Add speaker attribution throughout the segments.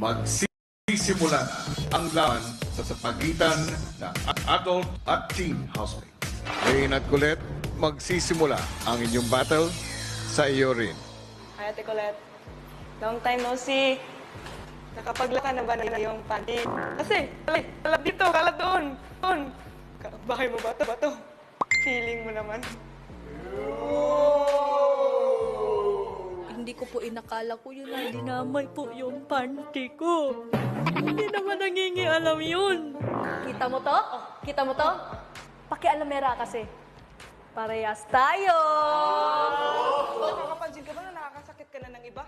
Speaker 1: Magsisimula na ang laban sa pagitan ng adult at teen housemates. Rain at Colette, magsisimula ang inyong battle sa iyo rin.
Speaker 2: Hi, Ate Colette. Long time no see. Nakapaglaka na ba na yung panty? Kasi, kalat dito, kalat doon. Bahay mo ba ito? Feeling mo naman.
Speaker 3: Hindi ko po inakala ko yun na dinamay po yung panty ko. Hindi naman nangingialam yun. Kita mo to? Kita mo to? Pakialamera kasi. Parehas tayo!
Speaker 2: Nakakapansin ka ba na nakakasakit ka na ng iba?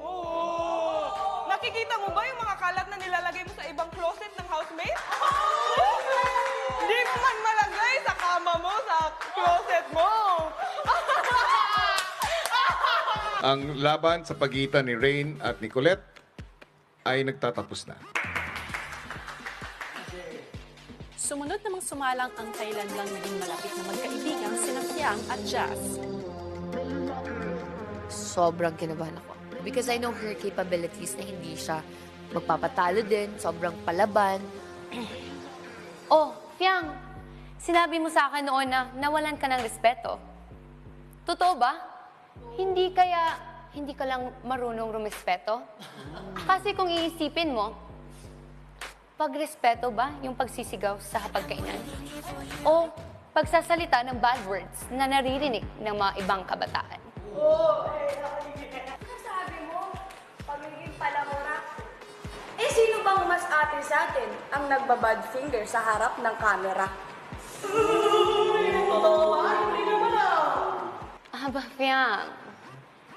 Speaker 2: Oo! Nakikita mo ba yung mga kalat na nilalagay mo sa ibang closet ng housemate? Hindi mo man malagay sa kama mo, sa closet mo!
Speaker 1: Ang laban sa pagitan ni Rain at ni Colette ay nagtatapos na.
Speaker 4: Sumunod namang sumalang ang kailan lang naging malapit na magkaibigang sina Fiang at Jazz.
Speaker 5: Sobrang kinabahan ako. Because I know her capabilities na hindi siya magpapatalo din, sobrang palaban.
Speaker 6: Oh, Fiang, sinabi mo sa akin noon na nawalan ka ng respeto. Totoo ba? Hindi ka lang marunong rumespeto? Kasi kung iisipin mo, pagrespeto ba yung pagsisigaw sa hapagkainan? O pagsasalita ng bad words na naririnig ng mga ibang kabataan?
Speaker 7: Sabi mo, pagiging palamura. Sino bang mas ate sa atin ang nagbabad finger sa harap ng camera?
Speaker 6: Aba, Fiang,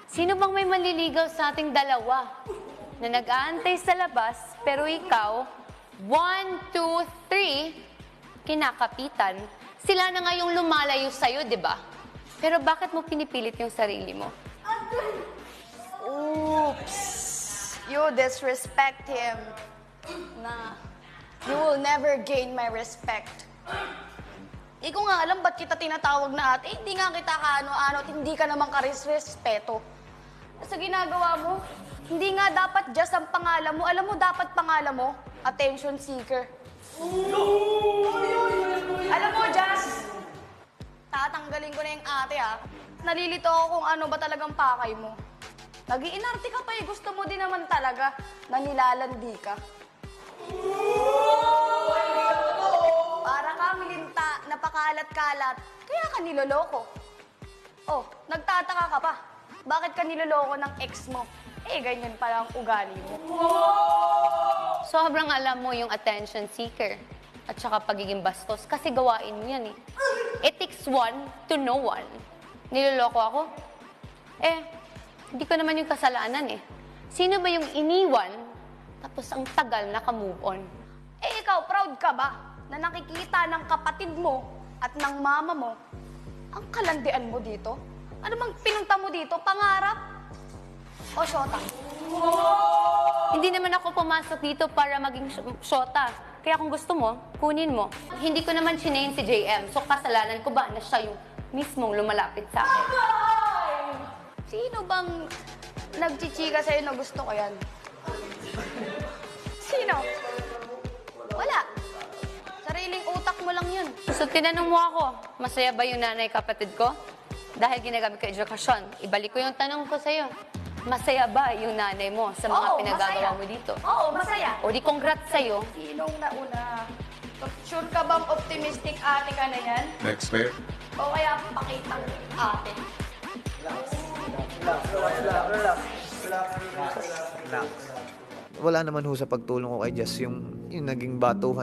Speaker 6: sino bang may manliligaw sa ating dalawa na nag-aantay sa labas pero ikaw, 1, 2, 3, kinakapitan, sila na nga yung lumalayo sa'yo, di ba? Pero bakit mo pinipilit yung sarili mo?
Speaker 7: Oops! You disrespect him. Nah, you will never gain my respect. Di ko nga alam ba't kita tinatawag na ate. Hindi nga kita kaano-ano at hindi ka naman karespeto. Sa ginagawa mo, hindi nga dapat just ang pangalan mo. Alam mo, dapat pangalan mo, attention seeker. Alam mo, Jazz, tatanggalin ko na yung ate Nalilito ako kung ano ba talagang pakay mo. Nag-iinarte ka pa gusto mo din naman talaga na nilalandi ka. Para kang linta, napakalat-kalat, kaya ka niloloko. Oh, nagtataka ka pa. Bakit ka niloloko ng ex mo? Ganyan pala ang ugali mo.
Speaker 6: Sobrang alam mo yung attention seeker at saka pagiging bastos kasi gawain mo yan eh. It takes one to know one. Niloloko ako? Hindi ko naman yung kasalanan eh. Sino ba yung iniwan tapos ang tagal naka-move on?
Speaker 7: Ikaw, proud ka ba na nakikita ng kapatid mo at ng mama mo ang kalandian mo dito? Ano bang pinunta mo dito? Pangarap? O syota?
Speaker 6: Hindi naman ako pumasok dito para maging syota. Kaya kung gusto mo, kunin mo. Hindi ko naman chinain si JM. So kasalanan ko ba na siya yung mismong lumalapit sa akin?
Speaker 7: Sino bang nagchichika sa'yo na gusto ko yan? Sino? Wala. Sariling utak mo lang yun.
Speaker 6: So tinanong mo ako, masaya ba yung nanay kapatid ko? Dahil ginagamit ko edukasyon, ibalik ko yung tanong ko sa'yo. Masaya ba yung nanay mo sa mga pinagagawa mo dito?
Speaker 7: Oo, masaya.
Speaker 6: O di congrats sa'yo.
Speaker 7: Sinong nauna? Sure ka bang optimistic ate ka na yan?
Speaker 1: Next pair.
Speaker 7: O kaya pakitang ate?
Speaker 8: Wala naman ho sa pagtulong ko kay Jess yung naging batuhan